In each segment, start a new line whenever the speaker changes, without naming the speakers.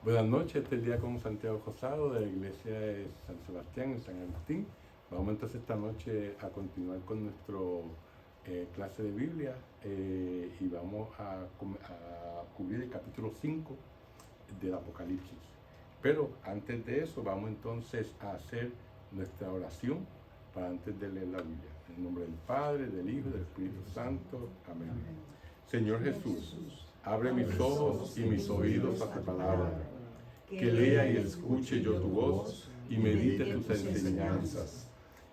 Buenas noches, este es el diácono Santiago Rosado de la iglesia de San Sebastián en San Agustín. Vamos entonces esta noche a continuar con nuestra clase de Biblia y vamos a cubrir el capítulo 5 del Apocalipsis. Pero antes de eso vamos entonces a hacer nuestra oración para antes de leer la Biblia. En el nombre del Padre, del Hijo y del Espíritu Santo. Amén. Señor Jesús, abre mis ojos y mis oídos a tu palabra, que lea y escuche yo tu voz y medite tus enseñanzas.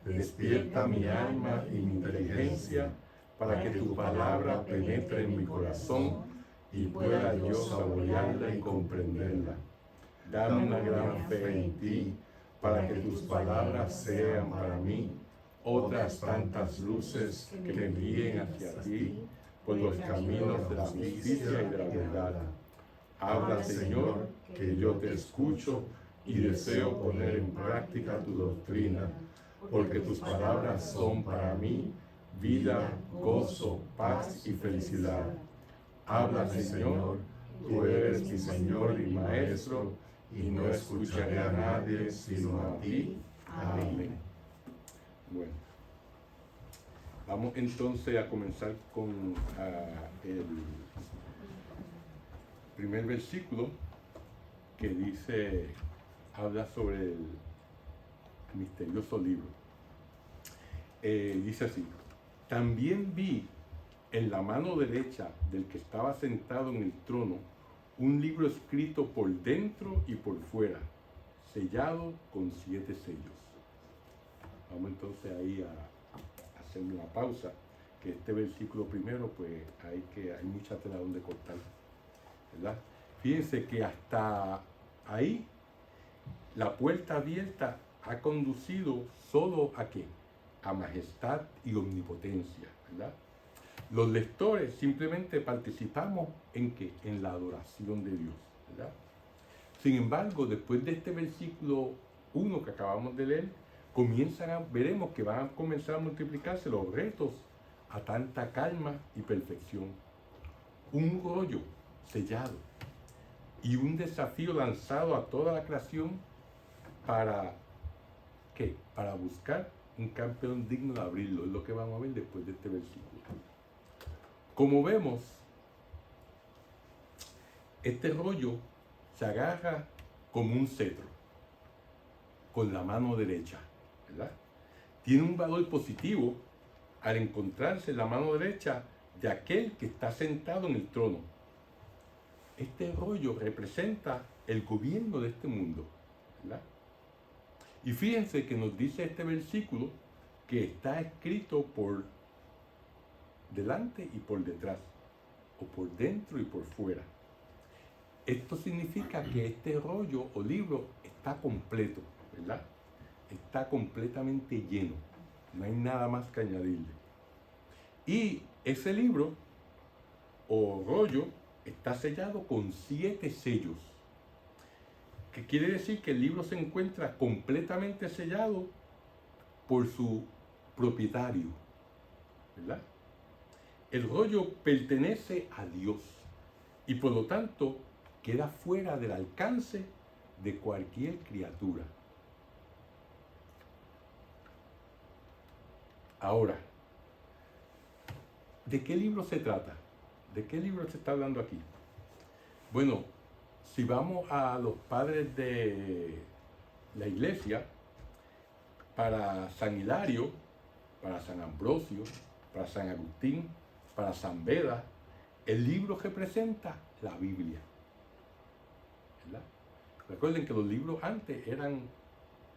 Despierta mi alma y mi inteligencia para que tu palabra penetre en mi corazón y pueda yo saborearla y comprenderla. Dame una gran fe en ti para que tus palabras sean para mí otras tantas luces que me guíen hacia ti por los caminos de la justicia y de la verdad. Habla, Señor, que yo te escucho y deseo poner en práctica tu doctrina, porque tus palabras son para mí vida, gozo, paz y felicidad. Habla, Señor, tú eres mi Señor y Maestro, y no escucharé a nadie sino a ti. Amén. Bueno, vamos entonces a comenzar con el primer versículo que dice, habla sobre el misterioso libro. Dice así: también vi en la mano derecha del que estaba sentado en el trono un libro escrito por dentro y por fuera, sellado con 7 sellos. Vamos entonces ahí a hacer una pausa, que este versículo primero pues hay mucha tela donde cortar, ¿verdad? Fíjense que hasta ahí la puerta abierta ha conducido solo a ¿qué? A majestad y omnipotencia, ¿verdad? Los lectores simplemente participamos en ¿qué? En la adoración de Dios, ¿verdad? Sin embargo, después de este versículo 1 que acabamos de leer, veremos que van a comenzar a multiplicarse los retos a tanta calma y perfección. Un rollo sellado y un desafío lanzado a toda la creación para ¿qué? Para buscar un campeón digno de abrirlo. Es lo que vamos a ver después de este versículo. Como vemos, este rollo se agarra como un cetro con la mano derecha, ¿verdad? Tiene un valor positivo al encontrarse en la mano derecha de aquel que está sentado en el trono. Este rollo representa el gobierno de este mundo, ¿verdad? Y fíjense que nos dice este versículo que está escrito por delante y por detrás, o por dentro y por fuera. Esto significa que este rollo o libro está completo, ¿verdad? Está completamente lleno, no hay nada más que añadirle. Y ese libro o rollo está sellado con 7 sellos, que quiere decir que el libro se encuentra completamente sellado por su propietario, ¿verdad? El rollo pertenece a Dios y por lo tanto queda fuera del alcance de cualquier criatura. Ahora, ¿de qué libro se trata? ¿De qué libro se está hablando aquí? Bueno, si vamos a los padres de la iglesia, para San Hilario, para San Ambrosio, para San Agustín, para San Beda, el libro representa la Biblia, ¿verdad? Recuerden que los libros antes eran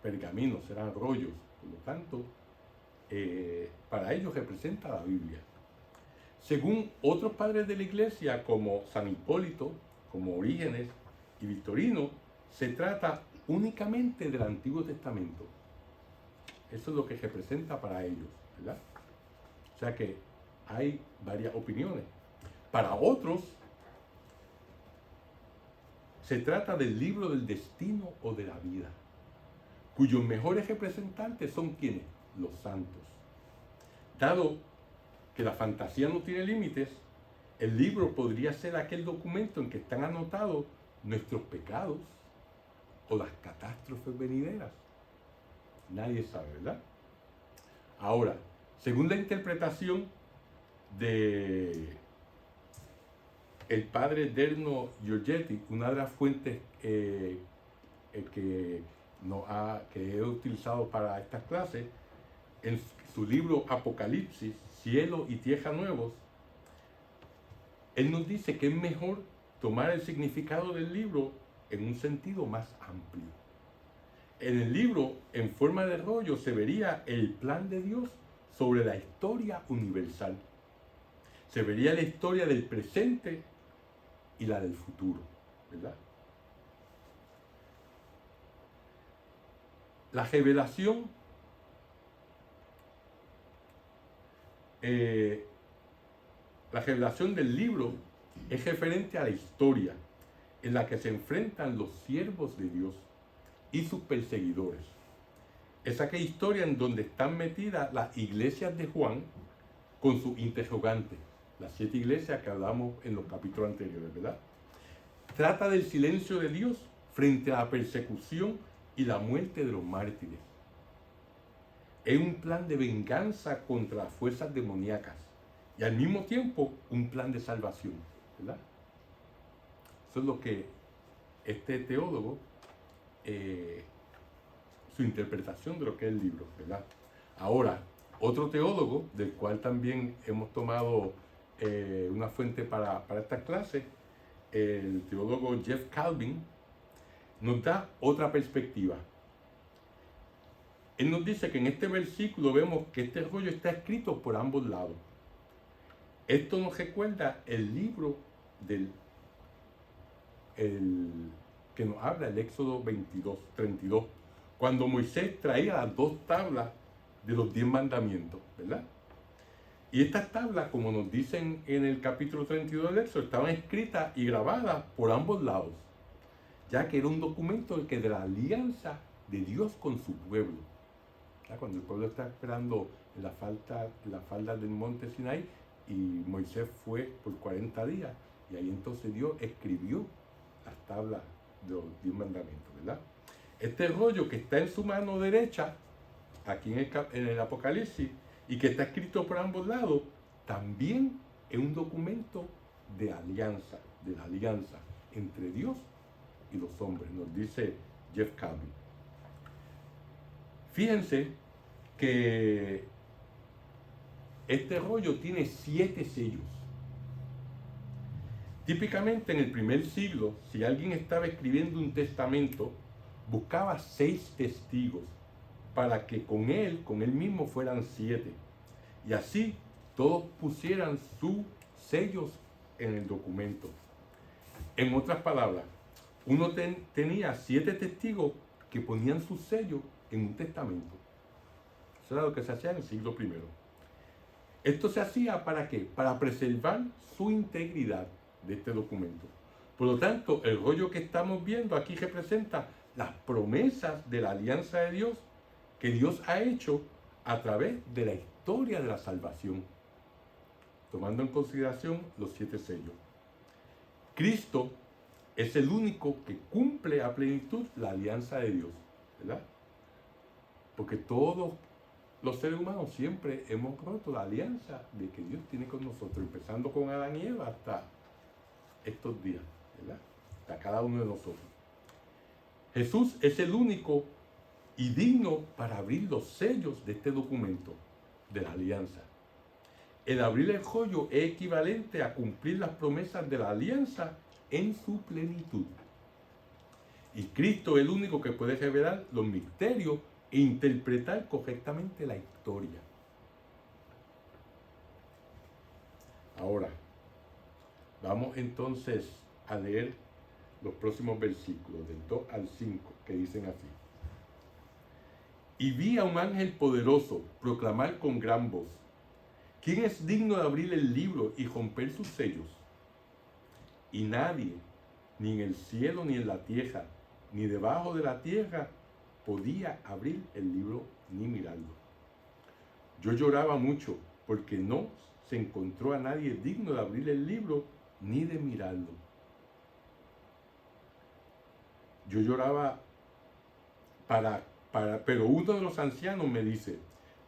pergaminos, eran rollos, por lo tanto, para ellos representa la Biblia. Según otros padres de la iglesia, como San Hipólito, como Orígenes y Victorino, se trata únicamente del Antiguo Testamento. Eso es lo que representa para ellos, ¿verdad? O sea que hay varias opiniones. Para otros, se trata del libro del destino o de la vida, cuyos mejores representantes son ¿quiénes? Los santos. Dado que la fantasía no tiene límites, el libro podría ser aquel documento en que están anotados nuestros pecados o las catástrofes venideras? Nadie sabe, ¿verdad? Ahora, según la interpretación de el padre Derno Giorgetti, una de las fuentes que he utilizado para estas clases, en su libro Apocalipsis, Cielo y Tierra Nuevos, él nos dice que es mejor tomar el significado del libro en un sentido más amplio. En el libro, en forma de rollo, se vería el plan de Dios sobre la historia universal. Se vería la historia del presente y la del futuro, ¿verdad? La revelación del libro es referente a la historia en la que se enfrentan los siervos de Dios y sus perseguidores. Es aquella historia en donde están metidas las iglesias de Juan con sus interrogantes, las 7 iglesias que hablamos en los capítulos anteriores, ¿verdad? Trata del silencio de Dios frente a la persecución y la muerte de los mártires. Es un plan de venganza contra las fuerzas demoníacas y al mismo tiempo un plan de salvación, ¿verdad? Eso es lo que este teólogo, su interpretación de lo que es el libro, ¿verdad? Ahora, otro teólogo, del cual también hemos tomado una fuente para esta clase, el teólogo Jeff Calvin, nos da otra perspectiva. Él nos dice que en este versículo vemos que este rollo está escrito por ambos lados. Esto nos recuerda el libro que nos habla el Éxodo 32, cuando Moisés traía las 2 tablas de los 10 mandamientos, ¿verdad? Y estas tablas, como nos dicen en el capítulo 32 del Éxodo, estaban escritas y grabadas por ambos lados, ya que era un documento de la alianza de Dios con su pueblo. ¿Ya? Cuando el pueblo está esperando en la falda del monte Sinai, y Moisés fue por 40 días, y ahí entonces Dios escribió las tablas de los 10 mandamientos, ¿verdad? Este rollo que está en su mano derecha, aquí en el Apocalipsis, y que está escrito por ambos lados, también es un documento de la alianza entre Dios y los hombres, nos dice Jeff Calvin. Fíjense que este rollo tiene 7 sellos. Típicamente en el primer siglo, si alguien estaba escribiendo un testamento, buscaba 6 testigos para que con él mismo fueran 7. Y así todos pusieran sus sellos en el documento. En otras palabras, uno tenía 7 testigos que ponían su sello en un testamento. Eso era lo que se hacía en el siglo I. Esto se hacía ¿para qué? Para preservar su integridad de este documento. Por lo tanto, el rollo que estamos viendo aquí representa las promesas de la alianza de Dios que Dios ha hecho a través de la historia de la salvación, tomando en consideración los 7 sellos. Cristo es el único que cumple a plenitud la alianza de Dios, ¿verdad? Porque todos los seres humanos siempre hemos roto la alianza de que Dios tiene con nosotros, empezando con Adán y Eva hasta estos días, ¿verdad? Hasta cada uno de nosotros. Jesús es el único y digno para abrir los sellos de este documento de la alianza. El abrir el rollo es equivalente a cumplir las promesas de la alianza en su plenitud. Y Cristo es el único que puede revelar los misterios e interpretar correctamente la historia. Ahora, vamos entonces a leer los próximos versículos, del 2 al 5, que dicen así. Y vi a un ángel poderoso proclamar con gran voz: ¿quién es digno de abrir el libro y romper sus sellos? Y nadie, ni en el cielo ni en la tierra, ni debajo de la tierra, podía abrir el libro ni mirarlo. Yo lloraba mucho porque no se encontró a nadie digno de abrir el libro ni de mirarlo. Yo lloraba pero uno de los ancianos me dice,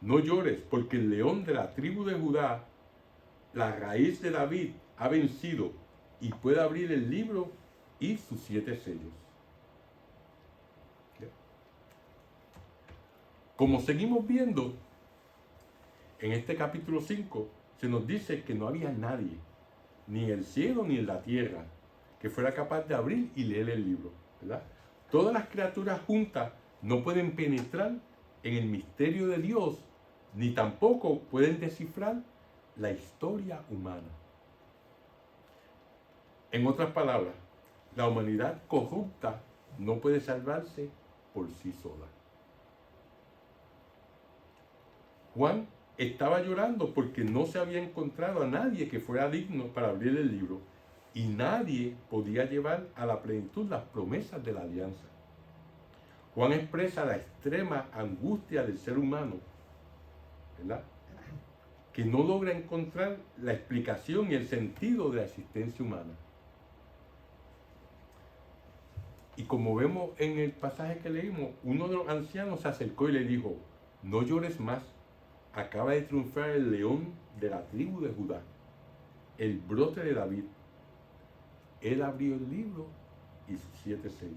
no llores, porque el león de la tribu de Judá, la raíz de David, ha vencido y puede abrir el libro y sus 7 sellos. Como seguimos viendo, en este capítulo 5 se nos dice que no había nadie, ni en el cielo ni en la tierra, que fuera capaz de abrir y leer el libro, ¿verdad? Todas las criaturas juntas no pueden penetrar en el misterio de Dios, ni tampoco pueden descifrar la historia humana. En otras palabras, la humanidad corrupta no puede salvarse por sí sola. Juan estaba llorando porque no se había encontrado a nadie que fuera digno para abrir el libro y nadie podía llevar a la plenitud las promesas de la alianza. Juan expresa la extrema angustia del ser humano, ¿verdad?, que no logra encontrar la explicación y el sentido de la existencia humana. Y como vemos en el pasaje que leímos, uno de los ancianos se acercó y le dijo, no llores más, acaba de triunfar el león de la tribu de Judá, el brote de David. Él abrió el libro y sus 7 sellos,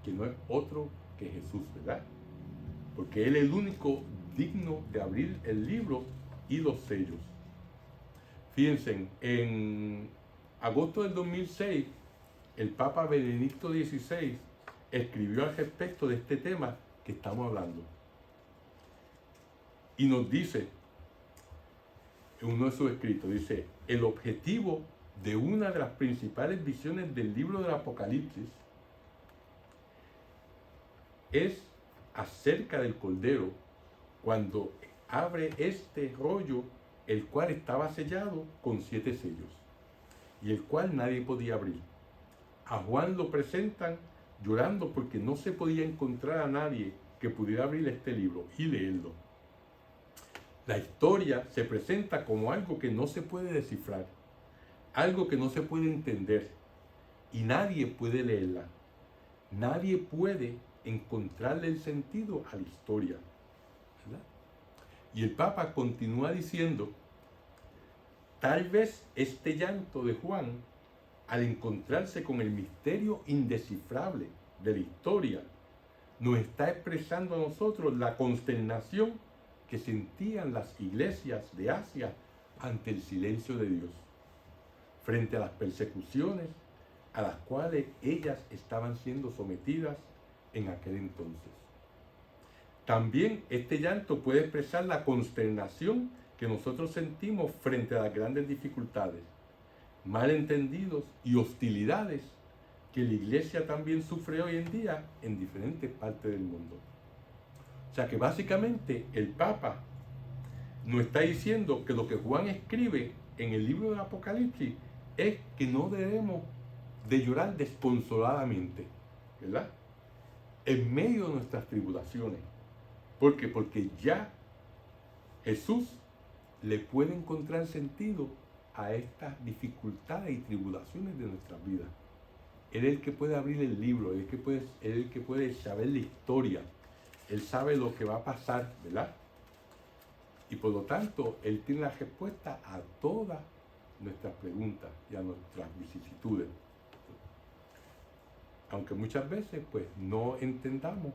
que no es otro que Jesús, ¿verdad? Porque Él es el único digno de abrir el libro y los sellos. Fíjense, en agosto del 2006, el Papa Benedicto XVI escribió al respecto de este tema que estamos hablando. Y nos dice, en uno de sus escritos, dice, el objetivo de una de las principales visiones del libro del Apocalipsis es acerca del Cordero cuando abre este rollo, el cual estaba sellado con 7 sellos y el cual nadie podía abrir. A Juan lo presentan llorando porque no se podía encontrar a nadie que pudiera abrir este libro y leerlo. La historia se presenta como algo que no se puede descifrar, algo que no se puede entender y nadie puede leerla. Nadie puede encontrarle el sentido a la historia, ¿verdad? Y el Papa continúa diciendo, tal vez este llanto de Juan, al encontrarse con el misterio indescifrable de la historia, nos está expresando a nosotros la consternación que sentían las iglesias de Asia ante el silencio de Dios, frente a las persecuciones a las cuales ellas estaban siendo sometidas en aquel entonces. También este llanto puede expresar la consternación que nosotros sentimos frente a las grandes dificultades, malentendidos y hostilidades que la iglesia también sufre hoy en día en diferentes partes del mundo. O sea que básicamente el Papa nos está diciendo que lo que Juan escribe en el libro del Apocalipsis es que no debemos de llorar desconsoladamente, ¿verdad?, en medio de nuestras tribulaciones. ¿Por qué? Porque ya Jesús le puede encontrar sentido a estas dificultades y tribulaciones de nuestras vidas. Él es el que puede abrir el libro, él es el que puede saber la historia, él sabe lo que va a pasar, ¿verdad? Y por lo tanto, él tiene la respuesta a todas nuestras preguntas y a nuestras vicisitudes. Aunque muchas veces pues no entendamos,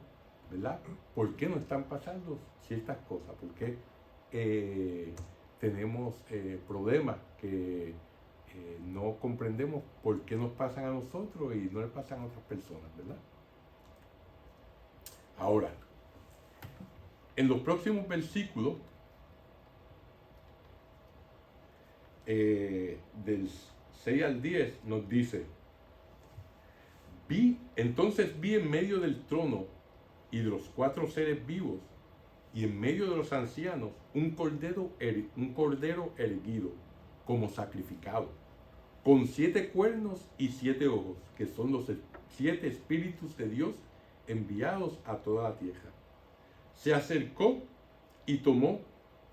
¿verdad?, por qué nos están pasando ciertas cosas, por qué tenemos problemas que no comprendemos por qué nos pasan a nosotros y no le pasan a otras personas, ¿verdad? Ahora, en los próximos versículos del 6 al 10 nos dice, entonces vi en medio del trono y de los 4 seres vivos y en medio de los ancianos un cordero erguido como sacrificado, con 7 cuernos y 7 ojos, que son los 7 espíritus de Dios enviados a toda la tierra. Se acercó y tomó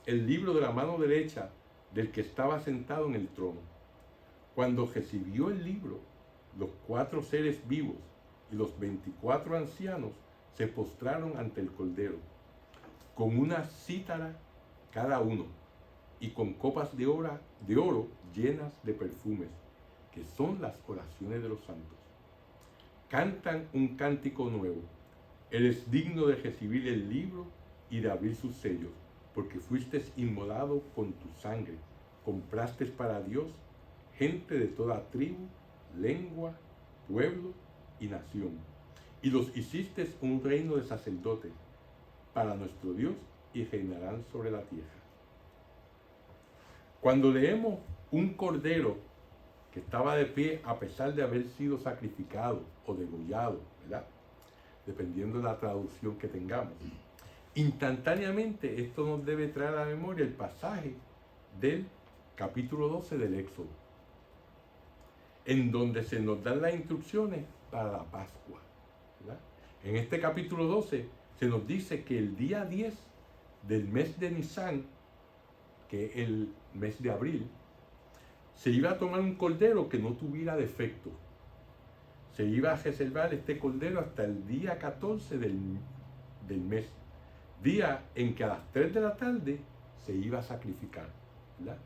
el libro de la mano derecha del que estaba sentado en el trono. Cuando recibió el libro, los 4 seres vivos y los 24 ancianos se postraron ante el Cordero, con una cítara cada uno, y con copas de oro llenas de perfumes, que son las oraciones de los santos. Cantan un cántico nuevo. Eres digno de recibir el libro y de abrir sus sellos, porque fuiste inmolado con tu sangre. Compraste para Dios gente de toda tribu, lengua, pueblo y nación. Y los hiciste un reino de sacerdotes para nuestro Dios, y reinarán sobre la tierra. Cuando leemos un cordero que estaba de pie a pesar de haber sido sacrificado o degollado, ¿verdad?, dependiendo de la traducción que tengamos, instantáneamente esto nos debe traer a la memoria el pasaje del capítulo 12 del Éxodo, en donde se nos dan las instrucciones para la Pascua, ¿verdad? En este capítulo 12 se nos dice que el día 10 del mes de Nisan, que es el mes de abril, se iba a tomar un cordero que no tuviera defecto. Se iba a reservar este cordero hasta el día 14 del mes, día en que a las 3 de la tarde se iba a sacrificar, ¿verdad?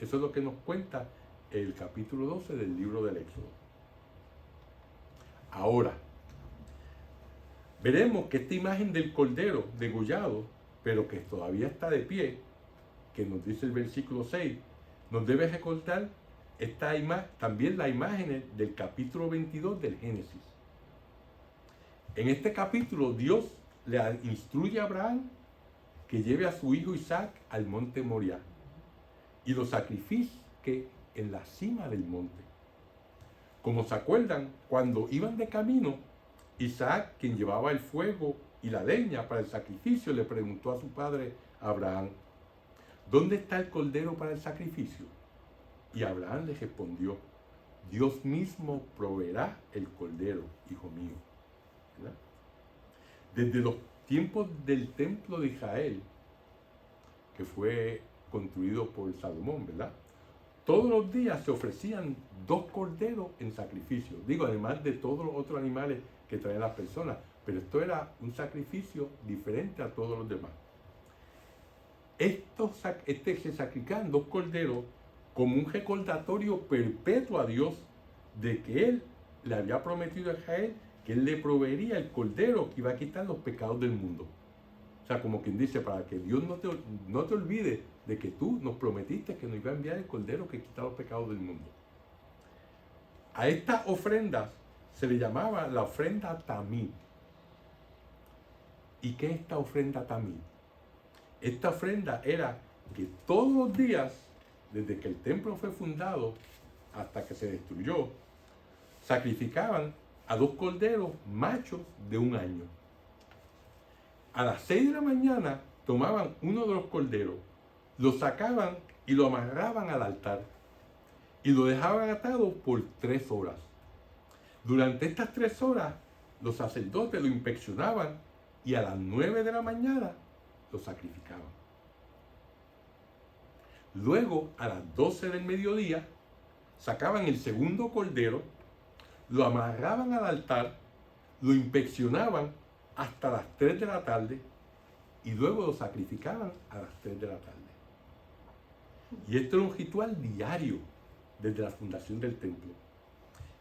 Eso es lo que nos cuenta el capítulo 12 del libro del Éxodo. Ahora, veremos que esta imagen del cordero degollado, pero que todavía está de pie, que nos dice el versículo 6, nos debe recordar también la imagen del capítulo 22 del Génesis. En este capítulo Dios le instruye a Abraham que lleve a su hijo Isaac al monte Moriah y lo sacrifique en la cima del monte. Como se acuerdan, cuando iban de camino, Isaac, quien llevaba el fuego y la leña para el sacrificio, le preguntó a su padre Abraham: ¿dónde está el cordero para el sacrificio? Y Abraham le respondió: Dios mismo proveerá el cordero, hijo mío, ¿verdad? Desde los tiempos del templo de Israel, que fue construido por Salomón, ¿verdad?, todos los días se ofrecían 2 corderos en sacrificio. Digo, además de todos los otros animales que traían las personas, pero esto era un sacrificio diferente a todos los demás. Se sacrificaban 2 corderos como un recordatorio perpetuo a Dios de que Él le había prometido a Israel que Él le proveería el cordero que iba a quitar los pecados del mundo. O sea, como quien dice, para que Dios no te olvide de que tú nos prometiste que nos iba a enviar el cordero que quita los pecados del mundo. A estas ofrendas se le llamaba la ofrenda tamí. ¿Y qué es esta ofrenda tamí? Esta ofrenda era que todos los días, desde que el templo fue fundado hasta que se destruyó, sacrificaban a 2 corderos machos de 1 año. A las 6 de la mañana tomaban uno de los corderos, lo sacaban y lo amarraban al altar y lo dejaban atado por 3 horas. Durante estas 3 horas, los sacerdotes lo inspeccionaban y a las 9 de la mañana lo sacrificaban. Luego, a las 12 del mediodía, sacaban el segundo cordero, lo amarraban al altar, lo inspeccionaban hasta las 3 de la tarde y luego lo sacrificaban a las 3 de la tarde. Y esto era un ritual diario desde la fundación del templo.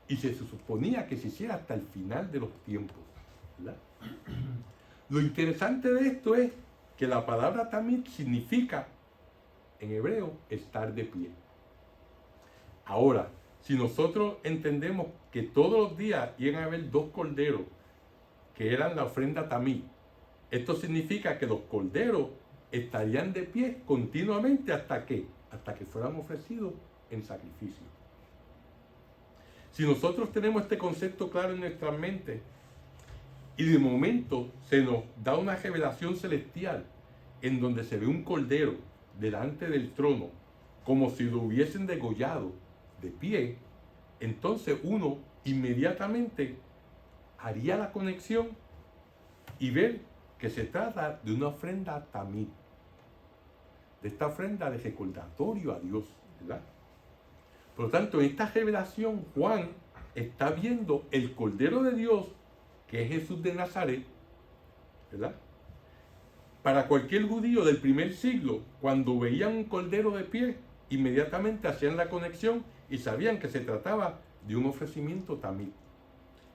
Y se suponía que se hiciera hasta el final de los tiempos, ¿verdad? Lo interesante de esto es que la palabra tamid significa en hebreo estar de pie. Ahora, si nosotros entendemos que todos los días iban a haber 2 corderos que eran la ofrenda tamid, esto significa que los corderos estarían de pie continuamente hasta que fueran ofrecidos en sacrificio. Si nosotros tenemos este concepto claro en nuestra mente y de momento se nos da una revelación celestial en donde se ve un cordero delante del trono como si lo hubiesen degollado de pie, entonces uno inmediatamente haría la conexión y ver que se trata de una ofrenda tamid, de esta ofrenda de recordatorio a Dios, ¿verdad? Por lo tanto, en esta revelación Juan está viendo el Cordero de Dios que es Jesús de Nazaret, ¿verdad? Para cualquier judío del primer siglo, cuando veían un cordero de pie, inmediatamente hacían la conexión y sabían que se trataba de un ofrecimiento tamid.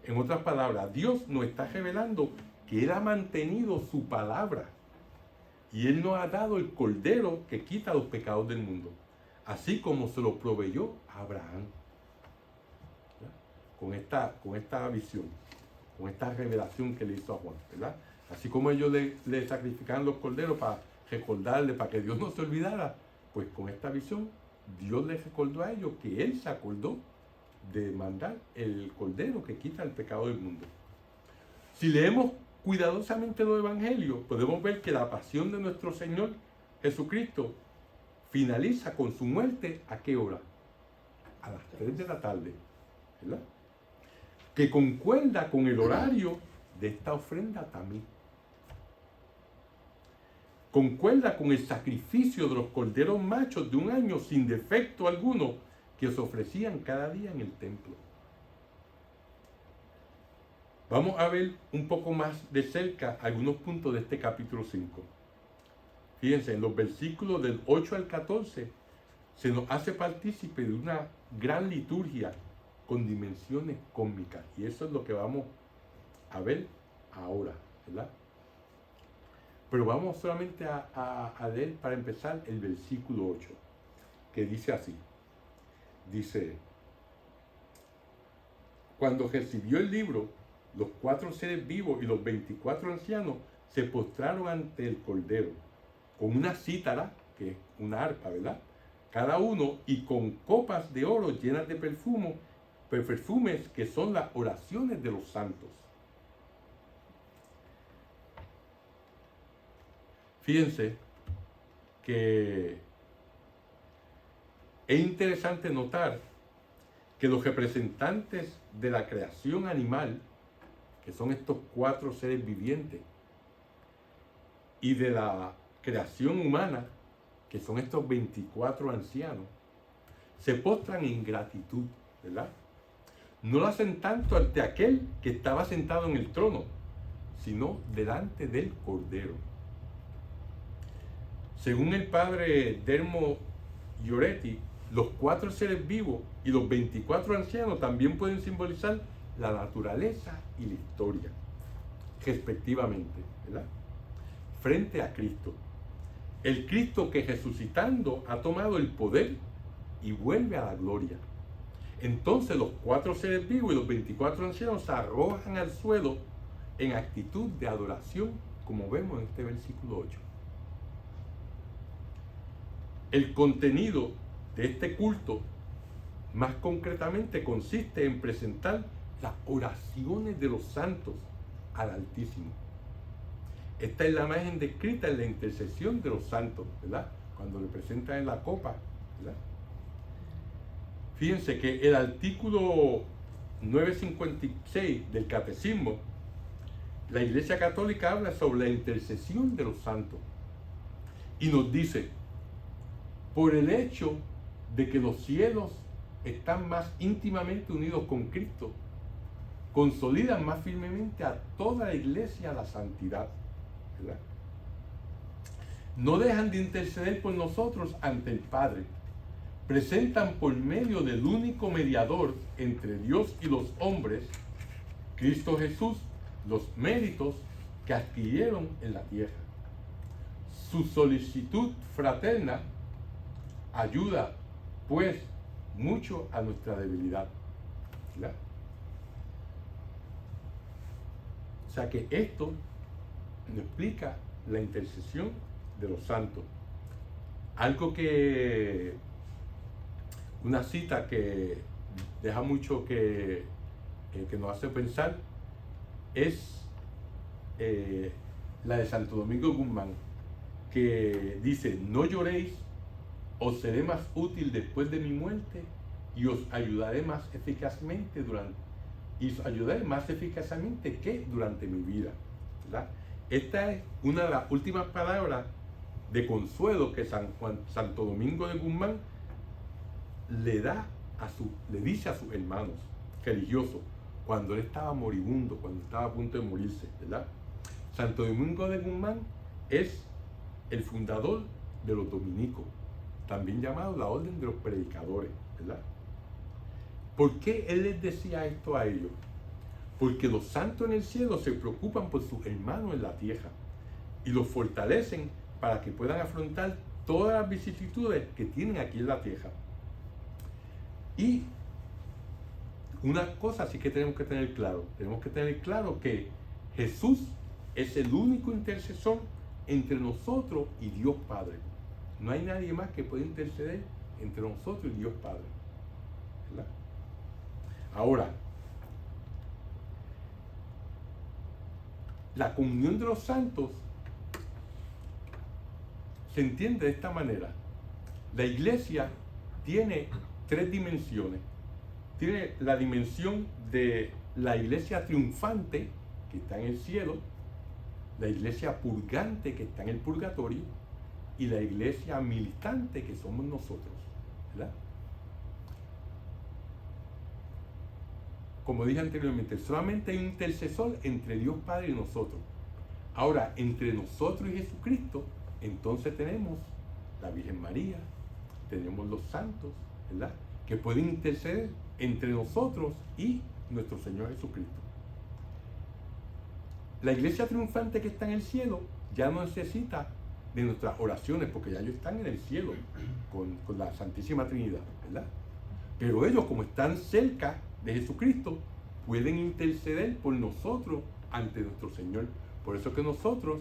En otras palabras, Dios nos está revelando que Él ha mantenido su palabra y Él nos ha dado el cordero que quita los pecados del mundo, así como se lo proveyó a Abraham. Con esta visión, con esta revelación que le hizo a Juan, ¿verdad? Así como ellos le sacrificaban los corderos para recordarle, para que Dios no se olvidara, pues con esta visión Dios les recordó a ellos que Él se acordó de mandar el cordero que quita el pecado del mundo. Si leemos cuidadosamente los evangelios, podemos ver que la pasión de nuestro Señor Jesucristo finaliza con su muerte, ¿a qué hora? A las 3 de la tarde, ¿verdad? Que concuerda con el horario de esta ofrenda tamid. Concuerda con el sacrificio de los corderos machos de un año sin defecto alguno que se ofrecían cada día en el templo. Vamos a ver un poco más de cerca algunos puntos de este capítulo 5. Fíjense, en los versículos del 8 al 14 se nos hace partícipe de una gran liturgia con dimensiones cósmicas. Y eso es lo que vamos a ver ahora, ¿verdad? Pero vamos solamente a leer para empezar el versículo 8, que dice así. Dice: cuando recibió el libro, los 4 seres vivos y los 24 ancianos se postraron ante el Cordero, con una cítara, que es una arpa, ¿verdad? Cada uno, y con copas de oro llenas de perfumes que son las oraciones de los santos. Fíjense que es interesante notar que los representantes de la creación animal, que son estos 4 seres vivientes, y de la creación humana, que son estos 24 ancianos, se postran en gratitud, ¿verdad? No lo hacen tanto ante aquel que estaba sentado en el trono, sino delante del Cordero. Según el padre Dermo Lloretti, los 4 seres vivos y los 24 ancianos también pueden simbolizar la naturaleza y la historia, respectivamente, ¿verdad? Frente a Cristo. El Cristo que resucitando ha tomado el poder y vuelve a la gloria. Entonces los 4 seres vivos y los 24 ancianos se arrojan al suelo en actitud de adoración, como vemos en este versículo 8. El contenido de este culto, más concretamente, consiste en presentar las oraciones de los santos al Altísimo. Esta es la imagen descrita en la intercesión de los santos, ¿verdad? Cuando le presentan en la copa, ¿verdad? Fíjense que el artículo 956 del Catecismo, la Iglesia Católica habla sobre la intercesión de los santos y nos dice: por el hecho de que los cielos están más íntimamente unidos con Cristo, consolidan más firmemente a toda la Iglesia a la santidad, ¿verdad? No dejan de interceder por nosotros ante el Padre. Presentan por medio del único mediador entre Dios y los hombres, Cristo Jesús, los méritos que adquirieron en la tierra. Su solicitud fraterna ayuda, pues, mucho a nuestra debilidad, ¿verdad? O sea que esto nos explica la intercesión de los santos. Algo que, una cita que deja mucho que nos hace pensar, es la de Santo Domingo Guzmán, que dice: no lloréis, os seré más útil después de mi muerte y os ayudaré más eficazmente que durante mi vida, ¿verdad? Esta es una de las últimas palabras de consuelo que Santo Domingo de Guzmán le dice a sus hermanos religiosos, cuando él estaba moribundo, cuando estaba a punto de morirse, ¿verdad? Santo Domingo de Guzmán es el fundador de los dominicos, también llamado la Orden de los Predicadores, ¿verdad? ¿Por qué él les decía esto a ellos? Porque los santos en el cielo se preocupan por sus hermanos en la tierra y los fortalecen para que puedan afrontar todas las vicisitudes que tienen aquí en la tierra. Y una cosa sí que tenemos que tener claro que Jesús es el único intercesor entre nosotros y Dios Padre. No hay nadie más que pueda interceder entre nosotros y Dios Padre, ¿verdad? Ahora, la comunión de los santos se entiende de esta manera. La iglesia tiene tres dimensiones. Tiene la dimensión de la iglesia triunfante, que está en el cielo, la iglesia purgante, que está en el purgatorio, y la iglesia militante, que somos nosotros, ¿verdad? Como dije anteriormente, solamente hay un intercesor entre Dios Padre y nosotros. Ahora, entre nosotros y Jesucristo, entonces tenemos la Virgen María, tenemos los santos, ¿verdad?, que pueden interceder entre nosotros y nuestro Señor Jesucristo. La iglesia triunfante que está en el cielo ya no necesita de nuestras oraciones, porque ya ellos están en el cielo con la Santísima Trinidad, ¿verdad? Pero ellos, como están cerca de Jesucristo, pueden interceder por nosotros ante nuestro Señor. Por eso que nosotros,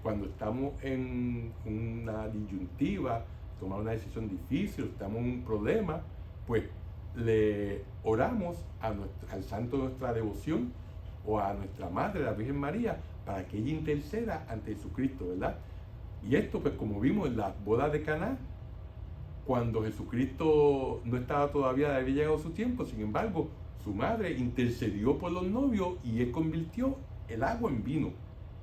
cuando estamos en una disyuntiva, tomar una decisión difícil, estamos en un problema, pues le oramos al santo de nuestra devoción o a nuestra Madre, la Virgen María, para que ella interceda ante Jesucristo, ¿verdad? Y esto, pues como vimos en las bodas de Caná, cuando Jesucristo no estaba todavía, había llegado su tiempo, sin embargo, su madre intercedió por los novios y él convirtió el agua en vino,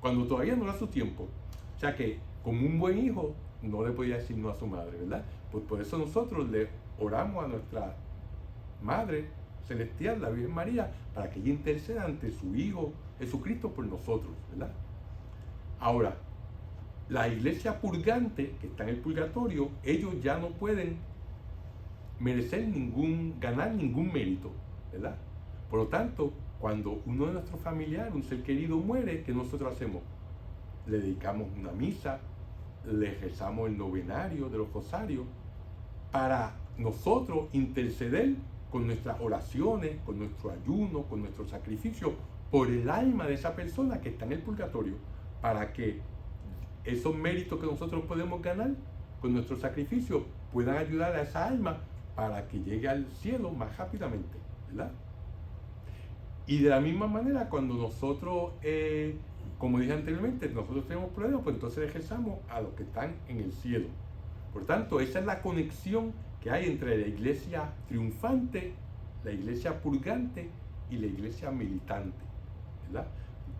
cuando todavía no era su tiempo. O sea que, como un buen hijo, no le podía decir no a su madre, ¿verdad? Pues por eso nosotros le oramos a nuestra Madre Celestial, la Virgen María, para que ella interceda ante su Hijo Jesucristo por nosotros, ¿verdad? Ahora, la iglesia purgante, que está en el purgatorio, ellos ya no pueden ganar ningún mérito, ¿verdad? Por lo tanto, cuando uno de nuestros familiares, un ser querido, muere, ¿qué nosotros hacemos? Le dedicamos una misa, le rezamos el novenario de los rosarios, para nosotros interceder con nuestras oraciones, con nuestro ayuno, con nuestro sacrificio, por el alma de esa persona que está en el purgatorio, para que esos méritos que nosotros podemos ganar con nuestro sacrificio puedan ayudar a esa alma para que llegue al cielo más rápidamente, ¿verdad? Y de la misma manera, cuando nosotros, como dije anteriormente, nosotros tenemos problemas, pues entonces rezamos a los que están en el cielo. Por tanto, esa es la conexión que hay entre la iglesia triunfante, la iglesia purgante y la iglesia militante, ¿verdad?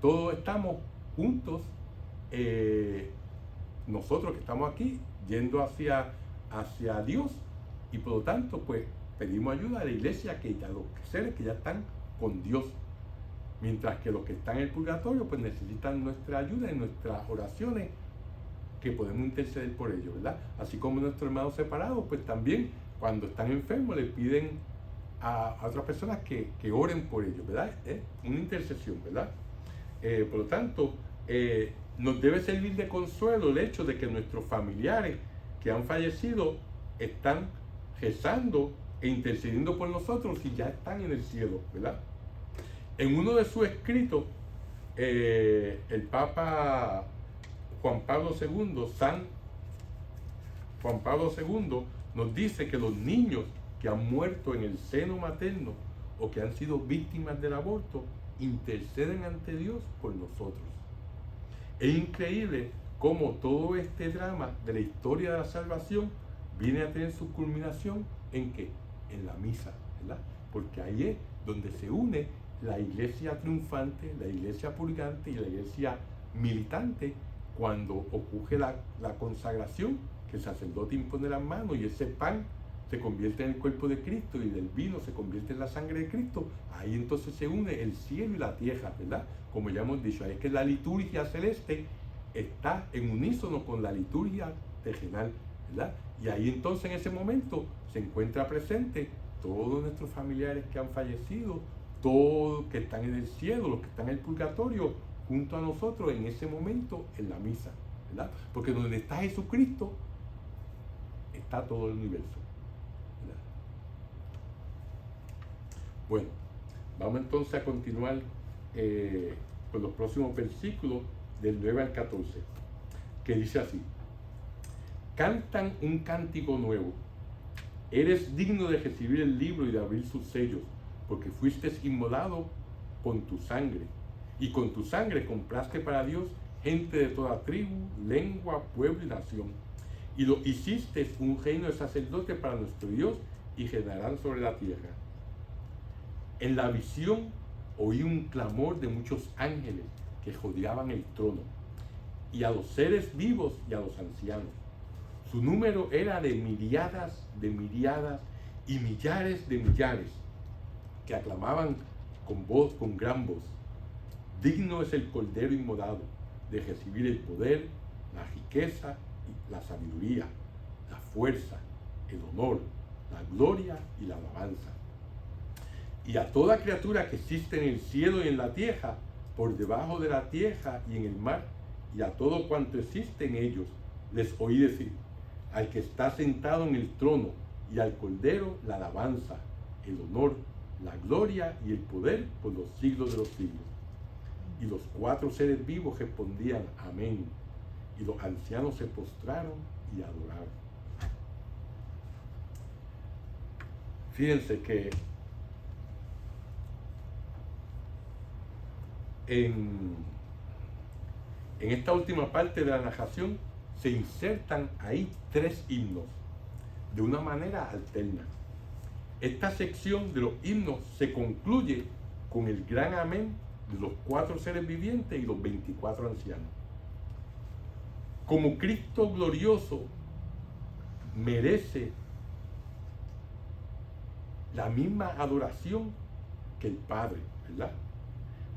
Todos estamos juntos, nosotros que estamos aquí, yendo hacia Dios, y por lo tanto, pues, pedimos ayuda a la iglesia, a los seres que ya están con Dios, mientras que los que están en el purgatorio, pues, necesitan nuestra ayuda y nuestras oraciones, que podemos interceder por ellos, ¿verdad? Así como nuestros hermanos separados, pues también cuando están enfermos les piden a otras personas que oren por ellos, ¿verdad? Es una intercesión, ¿verdad? Por lo tanto, nos debe servir de consuelo el hecho de que nuestros familiares que han fallecido están rezando e intercediendo por nosotros y ya están en el cielo, ¿verdad? En uno de sus escritos, el Papa Juan Pablo II, San Juan Pablo II, nos dice que los niños que han muerto en el seno materno o que han sido víctimas del aborto interceden ante Dios por nosotros. Es increíble cómo todo este drama de la historia de la salvación viene a tener su culminación ¿en qué? En la misa, ¿verdad? Porque ahí es donde se une la iglesia triunfante, la iglesia purgante y la iglesia militante, cuando ocurre la consagración, que el sacerdote impone las manos y ese pan se convierte en el cuerpo de Cristo y del vino se convierte en la sangre de Cristo, ahí entonces se une el cielo y la tierra, ¿verdad? Como ya hemos dicho, es que la liturgia celeste está en unísono con la liturgia terrenal, ¿verdad? Y ahí entonces en ese momento se encuentra presente todos nuestros familiares que han fallecido, todos que están en el cielo, los que están en el purgatorio, junto a nosotros en ese momento en la misa, ¿verdad? Porque donde está Jesucristo, está todo el universo, ¿verdad? Bueno, vamos entonces a continuar con los próximos versículos del 9 al 14, que dice así: cantan un cántico nuevo, eres digno de recibir el libro y de abrir sus sellos, porque fuiste inmolado con tu sangre, y con tu sangre compraste para Dios gente de toda tribu, lengua, pueblo y nación, y lo hiciste un reino de sacerdotes para nuestro Dios, y reinarán sobre la tierra. En la visión oí un clamor de muchos ángeles que rodeaban el trono, y a los seres vivos y a los ancianos. Su número era de miriadas y millares de millares, que aclamaban con gran voz: digno es el Cordero inmolado de recibir el poder, la riqueza, la sabiduría, la fuerza, el honor, la gloria y la alabanza. Y a toda criatura que existe en el cielo y en la tierra, por debajo de la tierra y en el mar, y a todo cuanto existe en ellos, les oí decir: al que está sentado en el trono y al Cordero la alabanza, el honor, la gloria y el poder por los siglos de los siglos. Y los 4 seres vivos respondían: amén. Y los ancianos se postraron y adoraron. Fíjense que en esta última parte de la narración se insertan ahí 3 himnos de una manera alterna. Esta sección de los himnos se concluye con el gran amén de los 4 seres vivientes y los 24 ancianos. Como Cristo glorioso merece la misma adoración que el Padre, ¿verdad?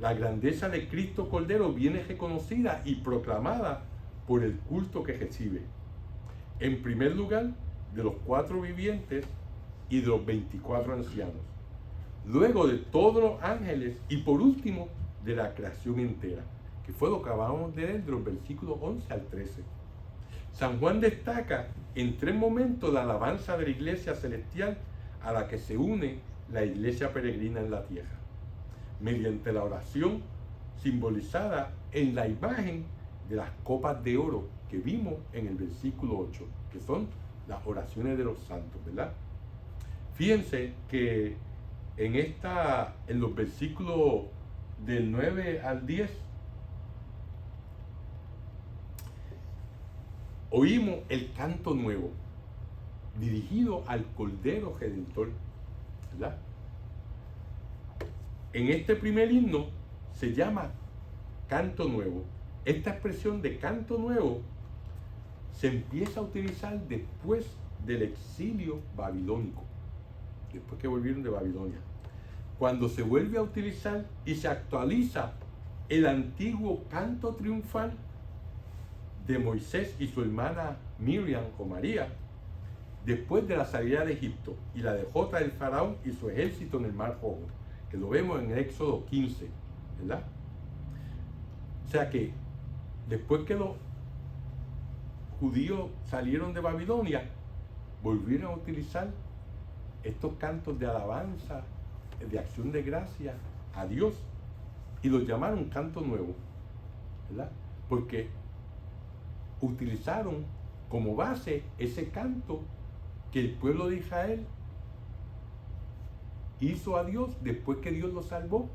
La grandeza de Cristo Cordero viene reconocida y proclamada por el culto que recibe. En primer lugar, de los 4 vivientes y de los 24 ancianos. Luego de todos los ángeles y por último de la creación entera, que fue lo que acabamos de leer de los versículos 11 al 13. San Juan destaca en 3 momentos la alabanza de la iglesia celestial a la que se une la iglesia peregrina en la tierra, mediante la oración simbolizada en la imagen de las copas de oro que vimos en el versículo 8, que son las oraciones de los santos, ¿verdad? Fíjense que en los versículos del 9 al 10 oímos el canto nuevo dirigido al Cordero Redentor, ¿verdad? En este primer himno se llama canto nuevo. Esta expresión de canto nuevo se empieza a utilizar después del exilio babilónico, después que volvieron de Babilonia, cuando se vuelve a utilizar y se actualiza el antiguo canto triunfal de Moisés y su hermana Miriam o María después de la salida de Egipto y la derrota del faraón y su ejército en el Mar Rojo, que lo vemos en Éxodo 15, ¿verdad? O sea que después que los judíos salieron de Babilonia, volvieron a utilizar estos cantos de alabanza, de acción de gracia a Dios, y los llamaron canto nuevo, ¿verdad? Porque utilizaron como base ese canto que el pueblo de Israel hizo a Dios después que Dios lo salvó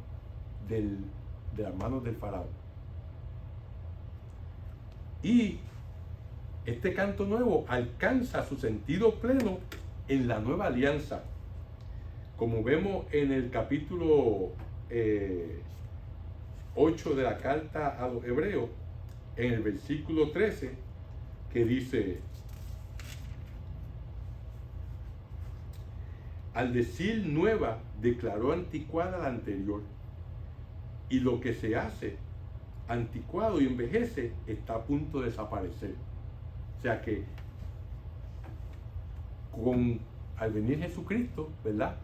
de las manos del faraón. Y este canto nuevo alcanza su sentido pleno en la nueva alianza, como vemos en el capítulo 8 de la carta a los Hebreos, en el versículo 13, que dice: al decir nueva, declaró anticuada la anterior. Y lo que se hace anticuado y envejece está a punto de desaparecer. O sea que al venir Jesucristo, ¿verdad?,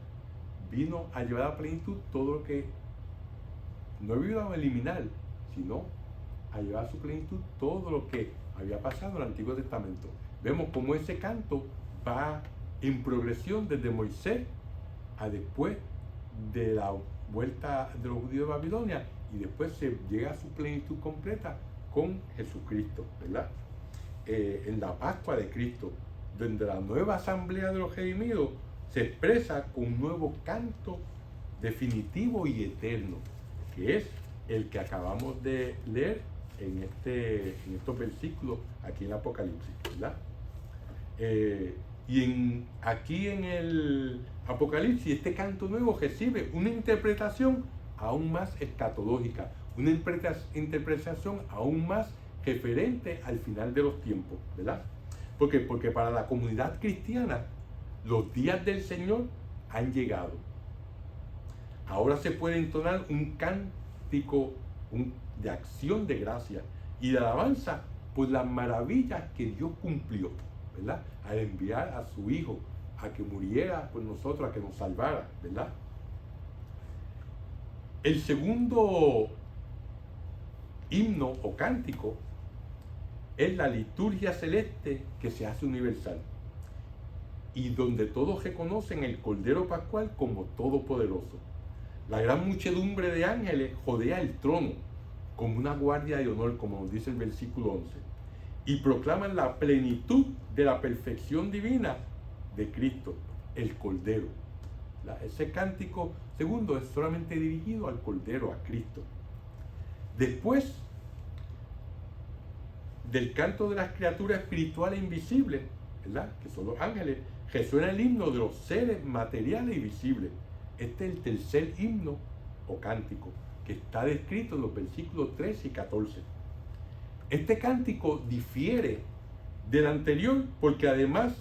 vino a llevar a plenitud todo lo que no vino a eliminar, sino a llevar a su plenitud todo lo que había pasado en el Antiguo Testamento. Vemos cómo ese canto va en progresión desde Moisés a después de la vuelta de los judíos de Babilonia, y después se llega a su plenitud completa con Jesucristo, ¿verdad? En la Pascua de Cristo, donde la nueva asamblea de los redimidos se expresa con un nuevo canto definitivo y eterno, que es el que acabamos de leer en estos versículos aquí en Apocalipsis, ¿verdad? Aquí en el Apocalipsis, este canto nuevo recibe una interpretación aún más escatológica, una interpretación aún más referente al final de los tiempos, ¿verdad? ¿Por qué? Porque para la comunidad cristiana los días del Señor han llegado. Ahora se puede entonar un cántico de acción de gracia y de alabanza por las maravillas que Dios cumplió, ¿verdad?, al enviar a su Hijo a que muriera por nosotros, a que nos salvara, ¿verdad? El segundo himno o cántico es la liturgia celeste que se hace universal y donde todos reconocen el Cordero Pascual como todopoderoso. La gran muchedumbre de ángeles rodea el trono como una guardia de honor, como nos dice el versículo 11, y proclaman la plenitud de la perfección divina de Cristo, el Cordero. Ese cántico segundo es solamente dirigido al Cordero, a Cristo. Después del canto de las criaturas espirituales invisibles, ¿verdad?, que son los ángeles, resuena el himno de los seres materiales y visibles. Este es el tercer himno o cántico que está descrito en los versículos 13 y 14. Este cántico difiere del anterior porque además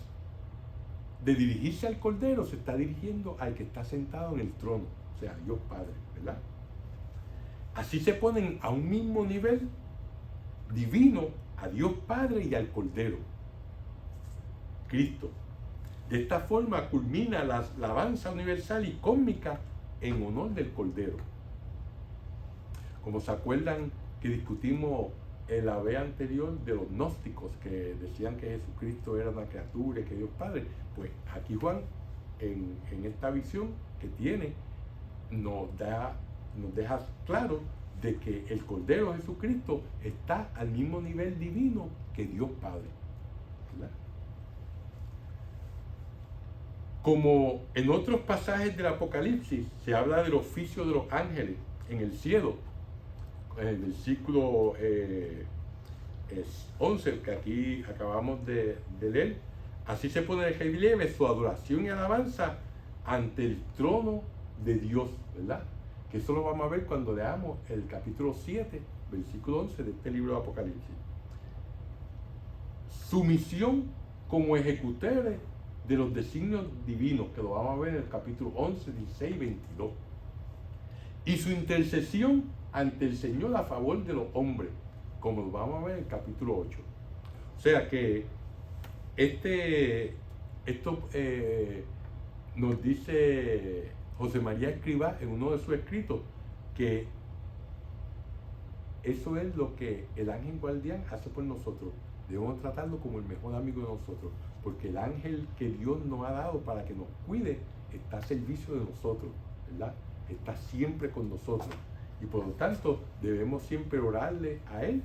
de dirigirse al Cordero, se está dirigiendo al que está sentado en el trono, o sea, Dios Padre, ¿verdad? Así se ponen a un mismo nivel divino a Dios Padre y al Cordero, Cristo. De esta forma culmina la alabanza universal y cósmica en honor del Cordero. Como se acuerdan que discutimos en la vez anterior de los gnósticos que decían que Jesucristo era una criatura y que Dios Padre, pues aquí Juan, en esta visión que tiene, nos deja claro de que el Cordero Jesucristo está al mismo nivel divino que Dios Padre, ¿verdad? Como en otros pasajes del Apocalipsis se habla del oficio de los ángeles en el cielo, en el versículo 11 que aquí acabamos de leer, así se pone de relieve su adoración y alabanza ante el trono de Dios, ¿verdad? Que eso lo vamos a ver cuando leamos el capítulo 7, versículo 11 de este libro de Apocalipsis. Su misión como ejecutores de los designios divinos, que lo vamos a ver en el capítulo 11, 16 y 22. Y su intercesión ante el Señor a favor de los hombres, como lo vamos a ver en el capítulo 8. O sea que esto nos dice José María Escrivá en uno de sus escritos, que eso es lo que el ángel guardián hace por nosotros. Debemos tratarlo como el mejor amigo de nosotros, porque el ángel que Dios nos ha dado para que nos cuide está a servicio de nosotros, ¿verdad? Está siempre con nosotros, y por lo tanto debemos siempre orarle a Él,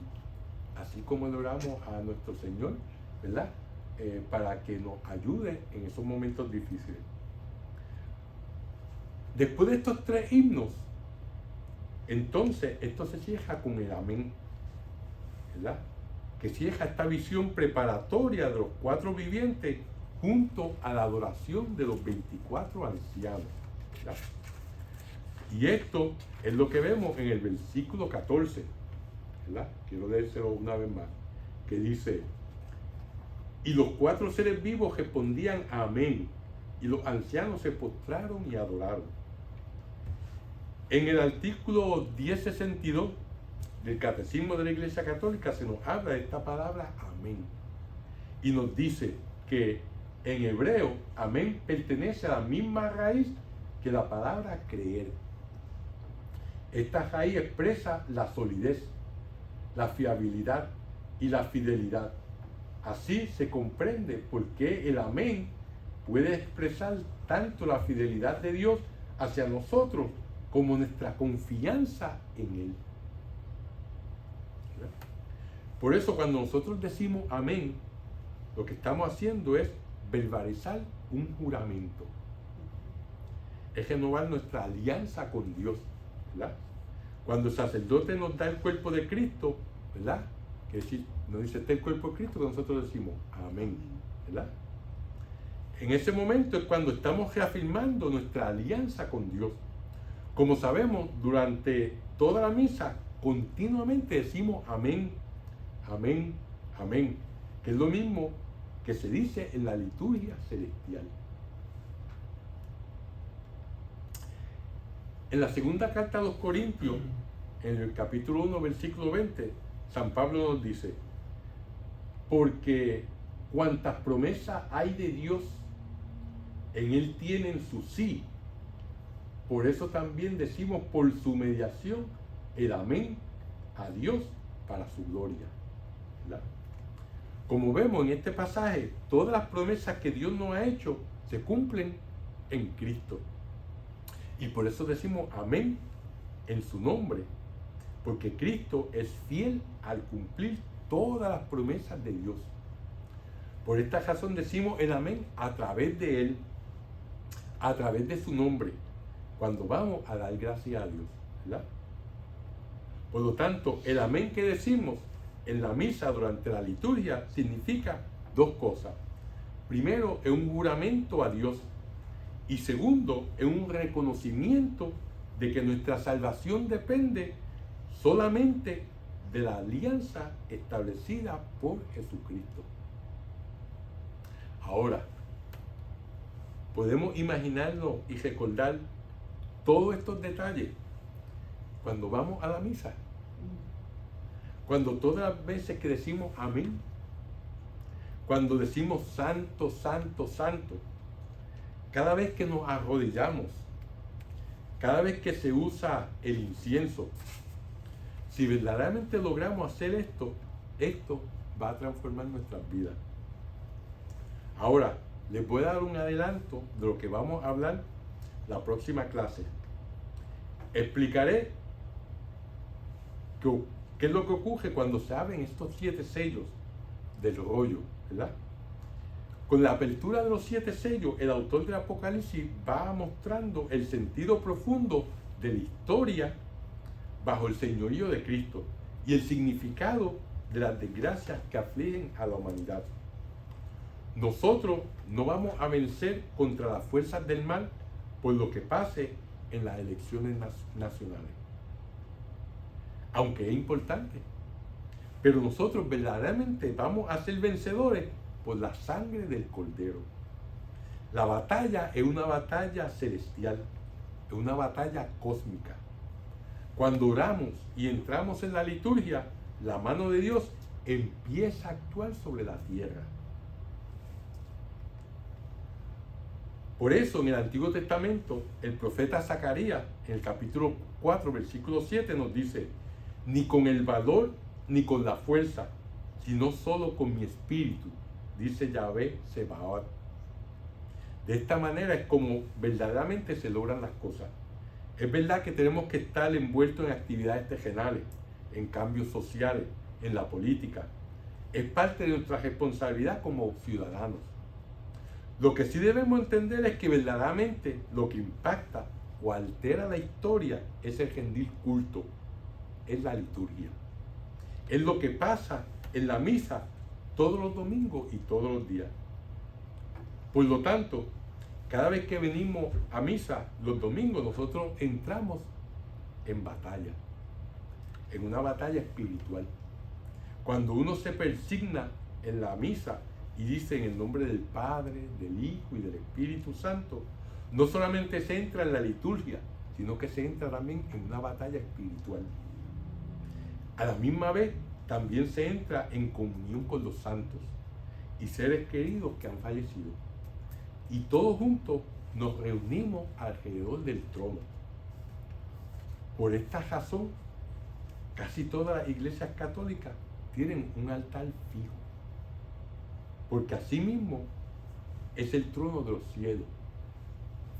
así como le oramos a nuestro Señor, ¿verdad? Para que nos ayude en esos momentos difíciles. Después de estos tres himnos, entonces esto se cierra con el amén, ¿verdad?, que cierra esta visión preparatoria de los cuatro vivientes junto a la adoración de los 24 ancianos, ¿verdad? Y esto es lo que vemos en el versículo 14, ¿verdad? Quiero leérselo una vez más, que dice: y los cuatro seres vivos respondían amén, y los ancianos se postraron y adoraron. En el artículo 1062 del Catecismo de la Iglesia Católica se nos habla de esta palabra amén. Y nos dice que en hebreo, amén pertenece a la misma raíz que la palabra creer. Esta raíz expresa la solidez, la fiabilidad y la fidelidad. Así se comprende por qué el amén puede expresar tanto la fidelidad de Dios hacia nosotros como nuestra confianza en Él. Por eso cuando nosotros decimos amén, lo que estamos haciendo es verbalizar un juramento. Es renovar nuestra alianza con Dios, ¿verdad? Cuando el sacerdote nos da el cuerpo de Cristo, ¿verdad? Que decir, nos dice, este es el cuerpo de Cristo, que nosotros decimos amén, ¿verdad? En ese momento es cuando estamos reafirmando nuestra alianza con Dios. Como sabemos, durante toda la misa, continuamente decimos amén, amén, amén, que es lo mismo que se dice en la liturgia celestial. En la segunda carta a los Corintios, en el capítulo 1, versículo 20, San Pablo nos dice, porque cuantas promesas hay de Dios, en Él tienen su sí. Por eso también decimos por su mediación el amén a Dios para su gloria, ¿verdad? Como vemos en este pasaje, todas las promesas que Dios nos ha hecho se cumplen en Cristo. Y por eso decimos amén en su nombre, porque Cristo es fiel al cumplir todas las promesas de Dios. Por esta razón decimos el amén a través de Él, a través de su nombre, cuando vamos a dar gracias a Dios, ¿verdad? Por lo tanto, el amén que decimos en la misa durante la liturgia significa dos cosas. Primero, es un juramento a Dios. Y segundo, es un reconocimiento de que nuestra salvación depende solamente de la alianza establecida por Jesucristo. Ahora, podemos imaginarnos y recordar todos estos detalles cuando vamos a la misa. Cuando todas las veces que decimos amén, cuando decimos santo, santo, santo, cada vez que nos arrodillamos, cada vez que se usa el incienso, si verdaderamente logramos hacer esto, esto va a transformar nuestras vidas. Ahora, les voy a dar un adelanto de lo que vamos a hablar la próxima clase. Explicaré qué es lo que ocurre cuando se abren estos 7 sellos del rollo, ¿verdad? Con la apertura de los 7 sellos, el autor del Apocalipsis va mostrando el sentido profundo de la historia bajo el señorío de Cristo y el significado de las desgracias que afligen a la humanidad. Nosotros no vamos a vencer contra las fuerzas del mal por lo que pase en las elecciones nacionales. Aunque es importante, pero nosotros verdaderamente vamos a ser vencedores por la sangre del Cordero. La batalla es una batalla celestial, es una batalla cósmica. Cuando oramos y entramos en la liturgia, la mano de Dios empieza a actuar sobre la tierra. Por eso en el Antiguo Testamento, el profeta Zacarías, en el capítulo 4, versículo 7, nos dice, ni con el valor ni con la fuerza, sino solo con mi espíritu, dice Yahvé Sebaot. De esta manera es como verdaderamente se logran las cosas. Es verdad que tenemos que estar envueltos en actividades terrenales, en cambios sociales, en la política. Es parte de nuestra responsabilidad como ciudadanos. Lo que sí debemos entender es que verdaderamente lo que impacta o altera la historia es el rendir culto, es la liturgia. Es lo que pasa en la misa todos los domingos y todos los días. Por lo tanto, cada vez que venimos a misa los domingos, nosotros entramos en batalla, en una batalla espiritual. Cuando uno se persigna en la misa Y dice en el nombre del Padre, del Hijo y del Espíritu Santo. No solamente se entra en la liturgia, sino que se entra también en una batalla espiritual. A la misma vez, también se entra en comunión con los santos y seres queridos que han fallecido. Y todos juntos nos reunimos alrededor del trono. Por esta razón, casi todas las iglesias católicas tienen un altar fijo, porque asimismo es el trono de los cielos,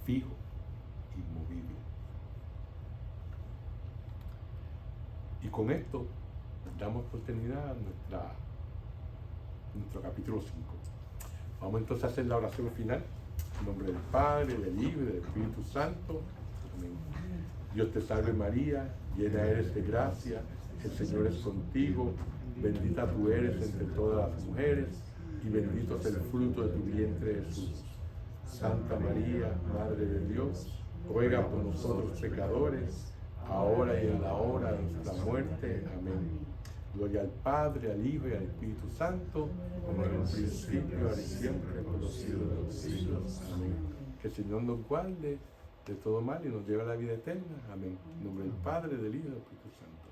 fijo, inmovible. Y con esto damos por terminada nuestro capítulo 5. Vamos entonces a hacer la oración final. En nombre del Padre, del Hijo y del Espíritu Santo. Amén. Dios te salve María, llena eres de gracia, el Señor es contigo, bendita tú eres entre todas las mujeres, y bendito es el fruto de tu vientre Jesús. Santa María, Madre de Dios, ruega por nosotros pecadores, ahora y en la hora de nuestra muerte. Amén. Gloria al Padre, al Hijo y al Espíritu Santo, como en un principio, ahora y siempre, por los siglos de los siglos. Amén. Que el Señor nos guarde de todo mal y nos lleve a la vida eterna. Amén. En nombre del Padre, del Hijo y del Espíritu Santo.